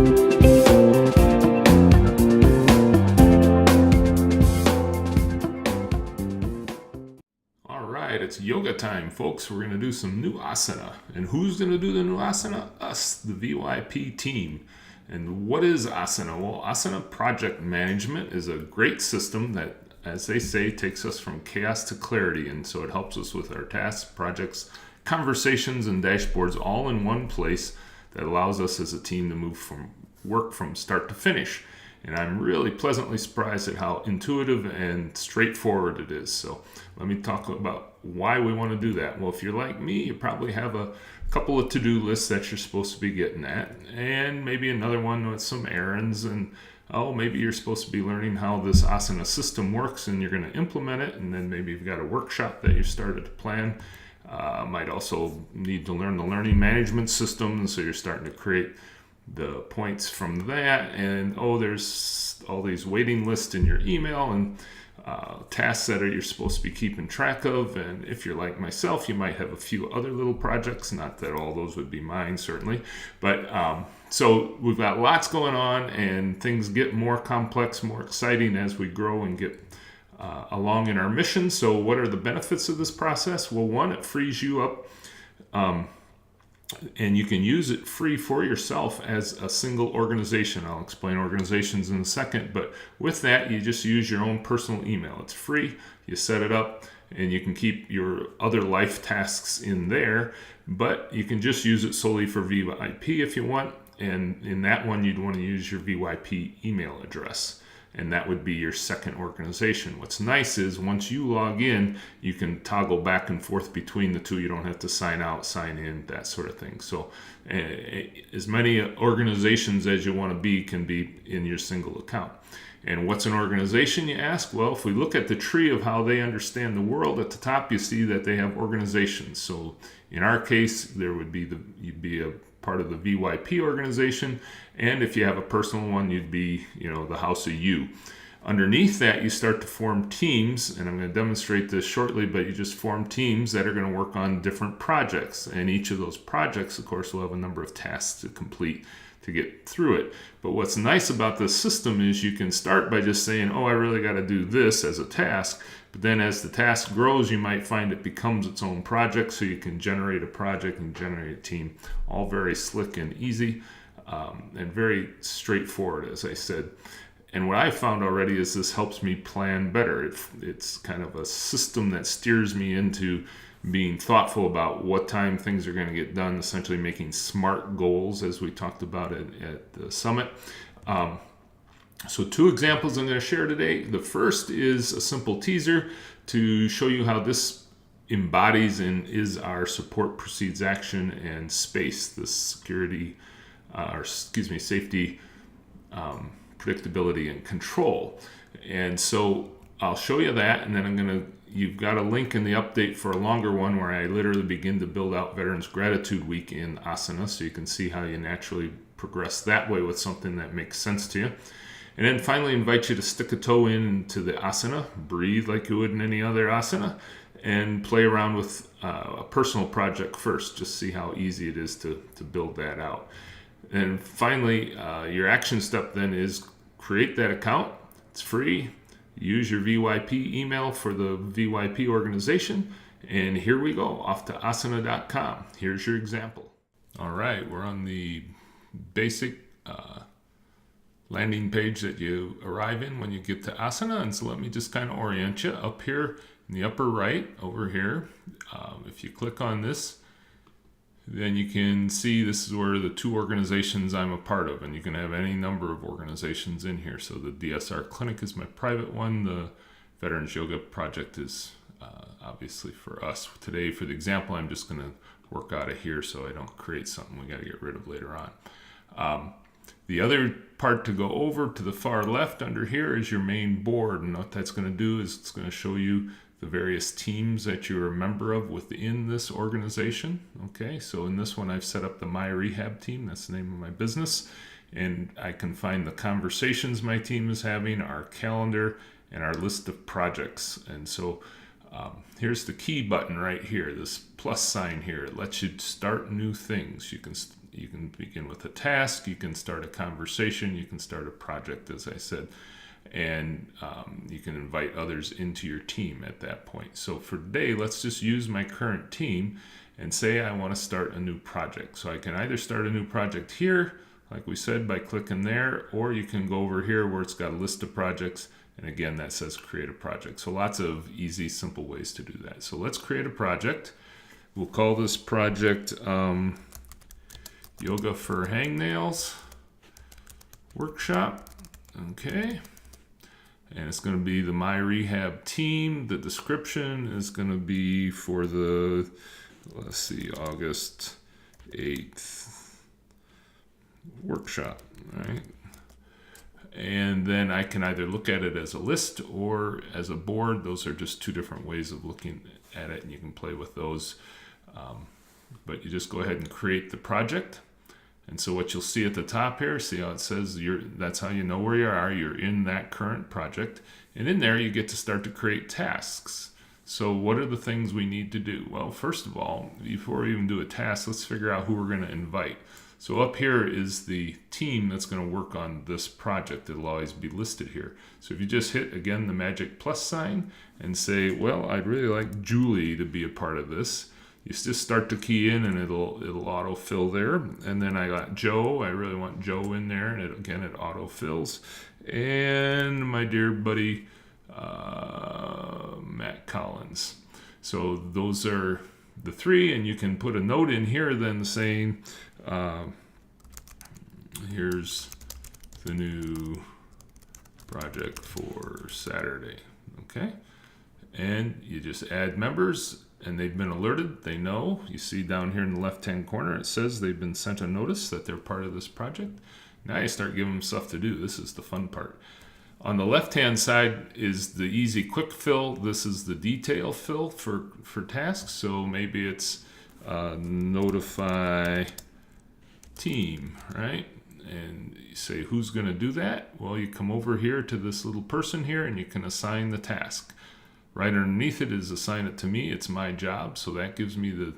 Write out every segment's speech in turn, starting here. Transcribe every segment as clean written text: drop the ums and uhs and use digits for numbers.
All right, it's yoga time, folks. We're going to do some new asana. And who's going to do the new asana? Us, the VYP team. And what is asana? Well, asana project management is a great system that, as they say, takes us from chaos to clarity. And so it helps us with our tasks, projects, conversations, and dashboards all in one place that allows us as a team to move from work from start to finish. And I'm really pleasantly surprised at how intuitive and straightforward it is. So let me talk about why we want to do that. Well, if you're like me, you probably have a couple of to-do lists that you're supposed to be getting at, and maybe another one with some errands, and maybe you're supposed to be learning how this asana system works and you're going to implement it, and then maybe you've got a workshop that you started to plan. Might also need to learn the learning management system, and so you're starting to create the points from that, and there's all these waiting lists in your email and tasks that you're supposed to be keeping track of. And if you're like myself, you might have a few other little projects, not that all those would be mine certainly, but so we've got lots going on, and things get more complex, more exciting as we grow and get along in our mission. So what are the benefits of this process? Well, one, it frees you up, and you can use it free for yourself as a single organization. I'll explain organizations in a second, but with that, you just use your own personal email. It's free, you set it up, and you can keep your other life tasks in there, but you can just use it solely for VYP if you want, and in that one, you'd want to use your VYP email address. And that would be your second organization. What's nice is once you log in, you can toggle back and forth between the two. You don't have to sign out, sign in, that sort of thing. So as many organizations as you want to be can be in your single account. And what's an organization, you ask? Well, if we look at the tree of how they understand the world, at the top you see that they have organizations. So in our case, there would be you'd be a part of the VYP organization, and if you have a personal one, you'd be, the House of You. Underneath that, you start to form teams, and I'm going to demonstrate this shortly, but you just form teams that are going to work on different projects, and each of those projects, of course, will have a number of tasks to complete to get through it. But what's nice about this system is you can start by just saying, I really got to do this as a task. But then as the task grows, you might find it becomes its own project, so you can generate a project and generate a team. All very slick and easy, and very straightforward, as I said. And what I found already is this helps me plan better. It's kind of a system that steers me into being thoughtful about what time things are going to get done, essentially making SMART goals, as we talked about at the summit. So 2 examples I'm going to share today. The first is a simple teaser to show you how this embodies and is our support precedes action and SPACE, the safety, predictability, and control. And so I'll show you that, and then you've got a link in the update for a longer one where I literally begin to build out Veterans Gratitude Week in Asana, so you can see how you naturally progress that way with something that makes sense to you. And then finally invite you to stick a toe into the asana, breathe like you would in any other asana, and play around with a personal project first. Just see how easy it is to build that out. And finally, your action step then is create that account. It's free. Use your VYP email for the VYP organization. And here we go, off to asana.com. Here's your example. All right, we're on the basic landing page that you arrive in when you get to Asana. And so let me just kind of orient you. Up here in the upper right, over here, if you click on this, then you can see this is where the 2 organizations I'm a part of, and you can have any number of organizations in here. So the DSR Clinic is my private one. The Veterans Yoga Project is obviously for us. Today, for the example, I'm just going to work out of here so I don't create something we got to get rid of later on. The other part to go over to the far left under here is your main board, and what that's going to do is it's going to show you the various teams that you're a member of within this organization. Okay, so in this one I've set up the My Rehab team, that's the name of my business, and I can find the conversations my team is having, our calendar, and our list of projects. And so here's the key button right here, this plus sign here. It lets you start new things. You can You can begin with a task, you can start a conversation, you can start a project, as I said, and you can invite others into your team at that point. So for today, let's just use my current team and say I want to start a new project. So I can either start a new project here, like we said, by clicking there, or you can go over here where it's got a list of projects, and again that says create a project. So lots of easy, simple ways to do that. So let's create a project. We'll call this project Yoga for Hangnails Workshop. Okay. And it's going to be the My Rehab team. The description is going to be for the, let's see, August 8th workshop, right? And then I can either look at it as a list or as a board. Those are just two different ways of looking at it, and you can play with those. But you just go ahead and create the project. And so what you'll see at the top here, see how it says that's how you know where you are. You're in that current project. And in there, you get to start to create tasks. So what are the things we need to do? Well, first of all, before we even do a task, let's figure out who we're going to invite. So up here is the team that's going to work on this project. It'll always be listed here. So if you just hit, again, the magic plus sign and say, well, I'd really like Julie to be a part of this. You just start to key in and it'll auto-fill there. And then I got Joe. I really want Joe in there. And it auto-fills. And my dear buddy, Matt Collins. So those are the three. And you can put a note in here then saying, here's the new project for Saturday. Okay. And you just add members. And they've been alerted, they know. You see down here in the left-hand corner, it says they've been sent a notice that they're part of this project. Now you start giving them stuff to do. This is the fun part. On the left-hand side is the easy quick fill. This is the detail fill for tasks. So maybe it's notify team, right? And you say, who's gonna do that? Well, you come over here to this little person here and you can assign the task. Right underneath it is assign it to me. It's my job, so that gives me the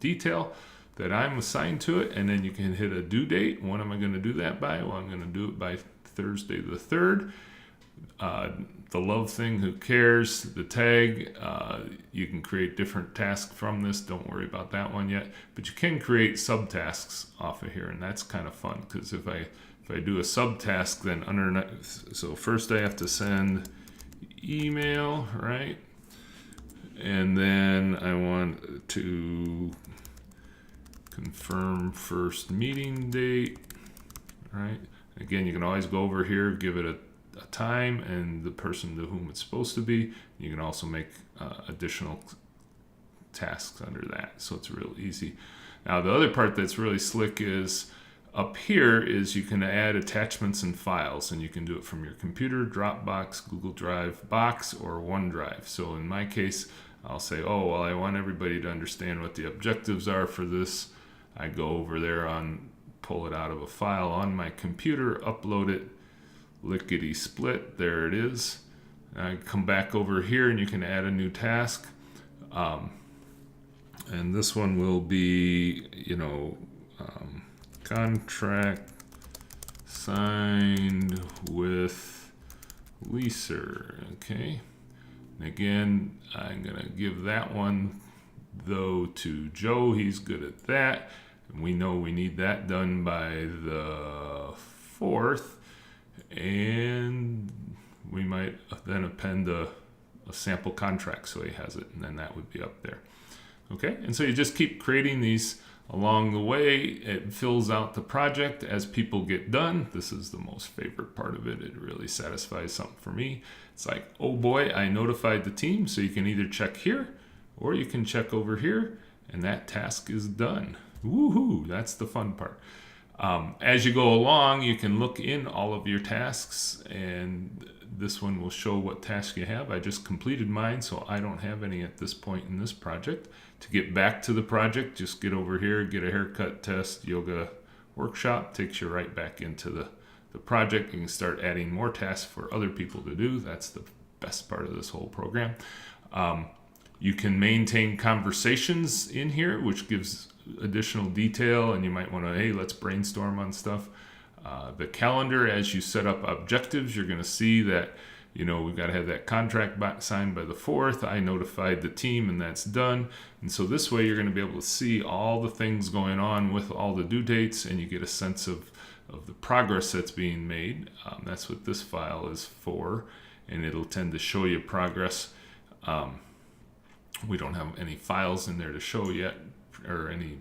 detail that I'm assigned to it. And then you can hit a due date. When am I going to do that by? Well, I'm going to do it by Thursday the 3rd. The love thing, who cares? The tag, you can create different tasks from this. Don't worry about that one yet. But you can create subtasks off of here, and that's kind of fun because if I do a subtask, then underneath, so first I have to send email, right? And then I want to confirm first meeting date, right? Again, you can always go over here, give it a time and the person to whom it's supposed to be. You can also make additional tasks under that, so it's real easy. Now the other part that's really slick is up here is you can add attachments and files, and you can do it from your computer, Dropbox, Google Drive, Box, or OneDrive. So in my case, I'll say, oh, well, I want everybody to understand what the objectives are for this. I go over there pull it out of a file on my computer, upload it, lickety split, there it is. I come back over here and you can add a new task. And this one will be, contract signed with leaser, okay? And again, I'm gonna give that one though to Joe. He's good at that. And we know we need that done by the 4th. And we might then append a sample contract so he has it, and then that would be up there. Okay, and so you just keep creating these along the way. It fills out the project as people get done. This is the most favorite part of it. It really satisfies something for me. It's like, oh boy, I notified the team. So you can either check here or you can check over here, and that task is done. Woohoo, that's the fun part. As you go along, you can look in all of your tasks, and this one will show what tasks you have. I just completed mine, so I don't have any at this point in this project. To get back to the project, just get over here, get a haircut test, yoga workshop, takes you right back into the project. You can start adding more tasks for other people to do. That's the best part of this whole program. You can maintain conversations in here, which gives additional detail, and you might want to, hey, let's brainstorm on stuff. The calendar, as you set up objectives, you're going to see that, we've got to have that contract signed by the 4th. I notified the team, and that's done. And so this way you're going to be able to see all the things going on with all the due dates, and you get a sense of the progress that's being made. That's what this file is for, and it'll tend to show you progress. We don't have any files in there to show yet, or any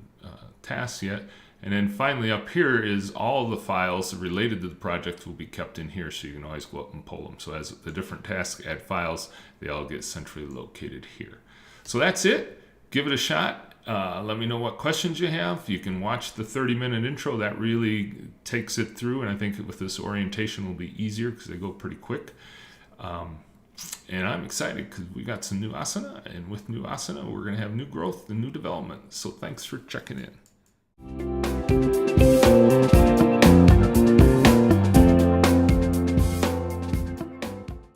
tasks yet. And then finally up here is all the files related to the project will be kept in here, so you can always go up and pull them. So as the different tasks add files, they all get centrally located here. So that's it. Give it a shot. Let me know what questions you have. You can watch the 30-minute intro. That really takes it through, and I think with this orientation will be easier because they go pretty quick. And I'm excited because we got some new Asana, and with new Asana, we're going to have new growth and new development. So thanks for checking in.